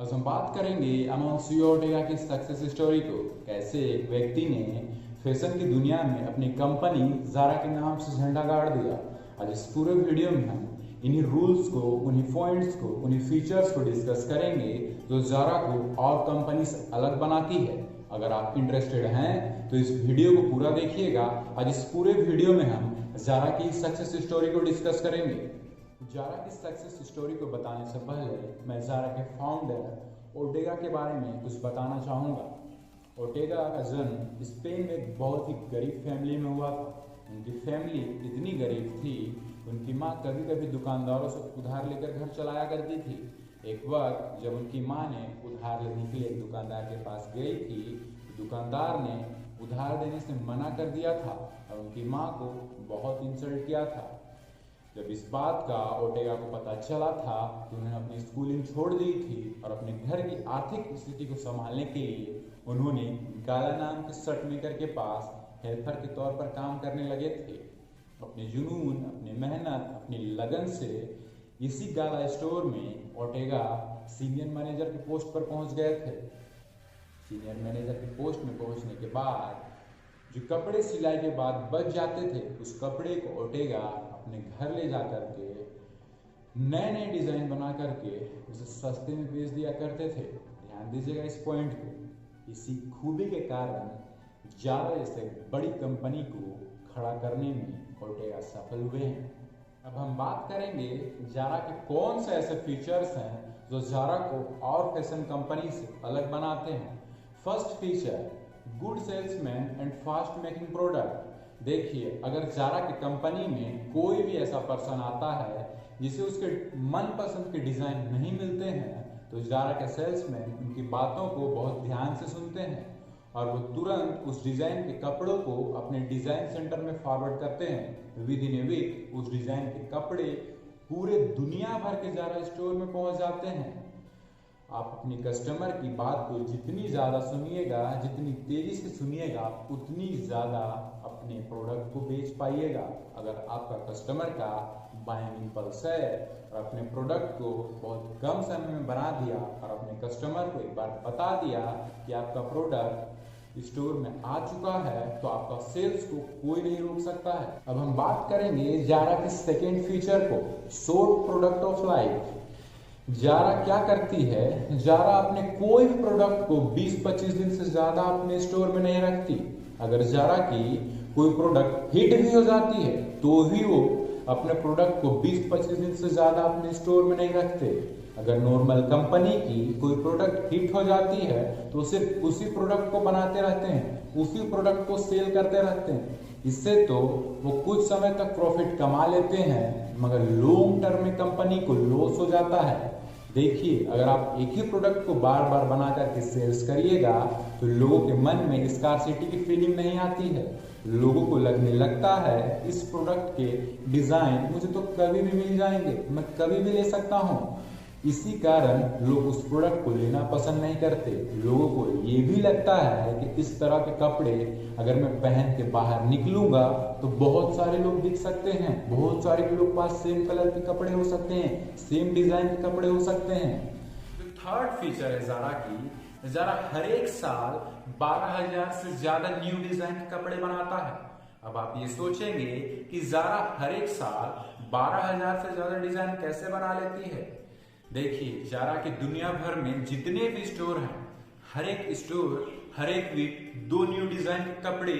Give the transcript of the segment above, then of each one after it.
आज हम बात करेंगे अमाउंसियो ओर्टेगा की सक्सेस स्टोरी को। कैसे एक व्यक्ति ने फैशन की दुनिया में अपनी कंपनी ज़ारा के नाम से झंडा गाड़ दिया। आज इस पूरे वीडियो में हम इन्हीं रूल्स को, उन्हीं पॉइंट्स को, उन्हीं फीचर्स को डिस्कस करेंगे जो ज़ारा को और कंपनी से अलग बनाती है। अगर आप इंटरेस्टेड हैं तो इस वीडियो को पूरा देखिएगा। आज इस पूरे वीडियो में हम ज़ारा की सक्सेस स्टोरी को डिस्कस करेंगे। ज़ारा की सक्सेस स्टोरी को बताने से पहले मैं ज़ारा के फाउंडर ओर्टेगा के बारे में कुछ बताना चाहूँगा। ओर्टेगा का जन्म स्पेन में एक बहुत ही गरीब फैमिली में हुआ था। उनकी फैमिली इतनी गरीब थी, उनकी माँ कभी कभी दुकानदारों से उधार लेकर घर चलाया करती थी। एक वक्त जब उनकी माँ ने उधार लेने के लिए एक दुकानदार के पास गई थी, दुकानदार ने उधार देने से मना कर दिया था और उनकी माँ को बहुत इंसल्ट किया था। जब इस बात का ओर्टेगा को पता चला था तो उन्होंने अपनी स्कूलिंग छोड़ दी थी और अपने घर की आर्थिक स्थिति को संभालने के लिए उन्होंने गाला नाम के शर्ट मेकर के पास हेल्पर के तौर पर काम करने लगे थे। अपने जुनून, अपनी मेहनत, अपनी लगन से इसी गाला स्टोर में ओर्टेगा सीनियर मैनेजर के पोस्ट पर पहुंच गए थे। सीनियर मैनेजर के पोस्ट में पहुंचने के बाद जो कपड़े सिलाई के बाद बच जाते थे, उस कपड़े को ओर्टेगा अपने घर ले जा करके नए नए डिजाइन बना करके उसे सस्ते में बेच दिया करते थे। ध्यान दीजिएगा इस पॉइंट को। इसी खूबी के कारण ज़ारा जैसे बड़ी कंपनी को खड़ा करने में ओर्टेगा सफल हुए हैं। अब हम बात करेंगे ज़ारा के कौन से ऐसे फीचर्स हैं जो ज़ारा को और फैशन कंपनी से अलग बनाते हैं। First feature, good salesman and fast making product. देखिए, अगर ज़ारा की कंपनी में कोई भी ऐसा पर्सन आता है जिसे उसके मनपसंद के डिज़ाइन नहीं मिलते हैं तो ज़ारा के सेल्समैन उनकी बातों को बहुत ध्यान से सुनते हैं और वो तुरंत उस डिज़ाइन के कपड़ों को अपने डिज़ाइन सेंटर में फॉरवर्ड करते हैं। विद इन ए वीक उस डिज़ाइन के कपड़े पूरे दुनिया भर के ज़ारा स्टोर में पहुंच जाते हैं। आप अपनी कस्टमर की बात को जितनी ज़्यादा सुनिएगा, जितनी तेज़ी से सुनिएगा, उतनी ज़्यादा अपने प्रोडक्ट को बेच पाइएगा। अगर आपका कस्टमर का बाइंग इम्पल्स है और अपने प्रोडक्ट को बहुत कम समय में बना दिया और अपने कस्टमर को एक बार बता दिया कि आपका प्रोडक्ट स्टोर में आ चुका है तो आपका सेल्स को कोई नहीं रोक सकता है। अब हम बात करेंगे ज़ारा के सेकेंड फीचर को, short product of life. Zara क्या करती है, ज़ारा अपने कोई भी प्रोडक्ट को 20-25 दिन से ज़्यादा अपने स्टोर में नहीं रखती। अगर ज़ारा की कोई प्रोडक्ट हिट भी हो जाती है तो भी वो अपने प्रोडक्ट को 20-25 दिन से ज़्यादा अपने स्टोर में नहीं रखते। अगर नॉर्मल कंपनी की कोई प्रोडक्ट हिट हो जाती है तो सिर्फ उसी प्रोडक्ट को बनाते रहते हैं, उसी प्रोडक्ट को सेल करते रहते हैं। इससे तो वो कुछ समय तक प्रॉफिट कमा लेते हैं, मगर लॉन्ग टर्म में कंपनी को लॉस हो जाता है। देखिए, अगर आप एक ही प्रोडक्ट को बार बार बना करके सेल्स करिएगा तो लोगों के मन में स्कार्सिटी की फीलिंग नहीं आती है। लोगों को लगने लगता है इस प्रोडक्ट के डिजाइन मुझे तो कभी भी मिल जाएंगे, मैं कभी भी ले सकता हूँ। इसी कारण लोग उस प्रोडक्ट को लेना पसंद नहीं करते। लोगों को ये भी लगता है कि इस तरह के कपड़े अगर मैं पहन के बाहर निकलूंगा तो बहुत सारे लोग दिख सकते हैं, बहुत सारे लोग के पास सेम कलर के कपड़े हो सकते हैं, सेम डिजाइन के कपड़े हो सकते हैं। जो थर्ड फीचर है ज़ारा की, ज़ारा हर एक साल 12,000 से ज्यादा न्यू डिजाइन के कपड़े बनाता है। अब आप ये सोचेंगे कि ज़ारा हर एक साल 12,000 से ज्यादा डिजाइन कैसे बना लेती है। देखिए, ज़ारा की दुनिया भर में जितने भी स्टोर हैं, हर एक स्टोर हर एक वीक 2 न्यू डिजाइन के कपड़े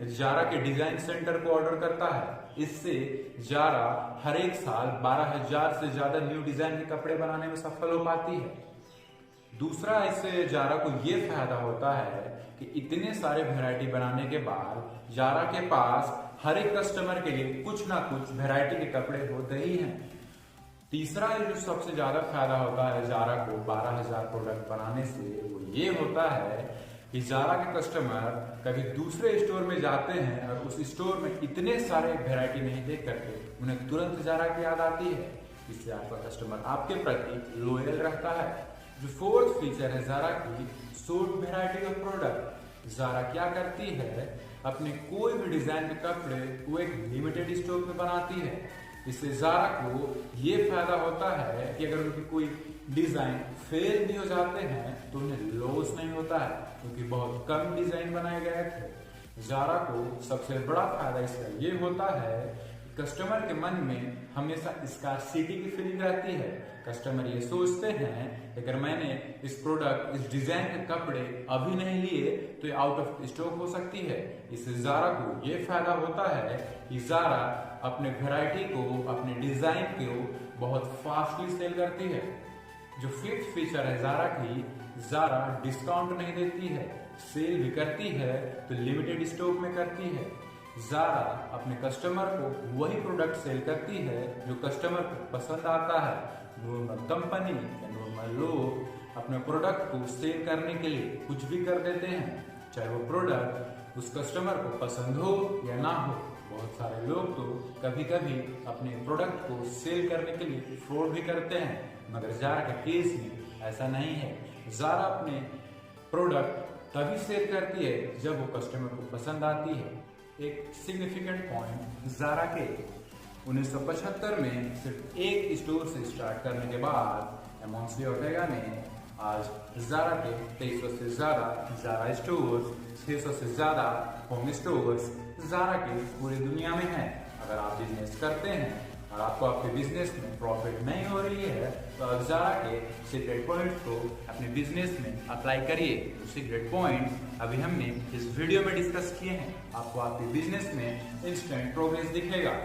ज़ारा के डिजाइन सेंटर को ऑर्डर करता है। इससे ज़ारा हर एक साल 12,000 से ज्यादा न्यू डिजाइन के कपड़े बनाने में सफल हो पाती है। दूसरा, इससे ज़ारा को ये फायदा होता है कि इतने सारे वैरायटी बनाने के बाद ज़ारा के पास हर एक कस्टमर के लिए कुछ ना कुछ वैरायटी के कपड़े होते ही हैं। तीसरा, जो सबसे ज्यादा फायदा होता है ज़ारा को 12,000 प्रोडक्ट बनाने से, वो ये होता है कि ज़ारा के कस्टमर कभी दूसरे स्टोर में जाते हैं और उस स्टोर में इतने सारे वैरायटी नहीं देख करके उन्हें तुरंत ज़ारा की याद आती है। इससे आपका कस्टमर आपके प्रति लॉयल रहता है। जो फोर्थ फीचर है ज़ारा की, short variety of product. Zara क्या करती है, अपने कोई भी डिजाइन के कपड़े वो एक लिमिटेड स्टॉक में बनाती है। इससे ज़ारा को ये फायदा होता है कि अगर उनकी कोई डिजाइन फेल भी हो जाते हैं तो उन्हें लॉस नहीं होता है, क्योंकि बहुत कम डिजाइन बनाए गए थे। ज़ारा को सबसे बड़ा फायदा इसका ये होता है, कस्टमर के मन में हमेशा स्कार्सिटी की फीलिंग रहती है। कस्टमर ये सोचते हैं अगर मैंने इस प्रोडक्ट, इस डिजाइन के कपड़े अभी नहीं लिए तो ये आउट ऑफ स्टॉक हो सकती है। इससे ज़ारा को ये फायदा होता है कि ज़ारा अपने वैरायटी को, अपने डिजाइन को बहुत फास्टली सेल करती है। जो फिफ्थ फीचर है ज़ारा की, ज़ारा डिस्काउंट नहीं देती है, सेल भी करती है तो लिमिटेड स्टॉक में करती है। ज़ारा अपने कस्टमर को वही प्रोडक्ट सेल करती है जो कस्टमर को पसंद आता है। नॉर्मल कंपनी या नॉर्मल लोग अपने प्रोडक्ट को सेल करने के लिए कुछ भी कर देते हैं, चाहे वो प्रोडक्ट उस कस्टमर को पसंद हो या ना हो। बहुत सारे लोग तो कभी कभी अपने प्रोडक्ट को सेल करने के लिए फ्रॉड भी करते हैं, मगर ज़ारा के केस में ऐसा नहीं है। ज़ारा अपने प्रोडक्ट तभी सेल करती है जब वो कस्टमर को पसंद आती है। एक सिग्निफिकेंट पॉइंट, ज़ारा के 1975 में सिर्फ एक स्टोर से स्टार्ट करने के बाद एमोंसी ओर्टेगा ने आज ज़ारा के 2300 से ज़्यादा ज़ारा स्टोर्स, 600 से ज़्यादा होम स्टोर्स ज़ारा के पूरी दुनिया में हैं। अगर आप बिजनेस करते हैं और आपको आपके बिजनेस में प्रॉफिट नहीं हो रही है तो आप ज़ारा के सीक्रेट पॉइंट्स को अपने बिजनेस में अप्लाई करिए। तो सीक्रेट पॉइंट अभी हमने इस वीडियो में डिस्कस किए हैं, आपको आपके बिजनेस में इंस्टेंट प्रोग्रेस दिखेगा।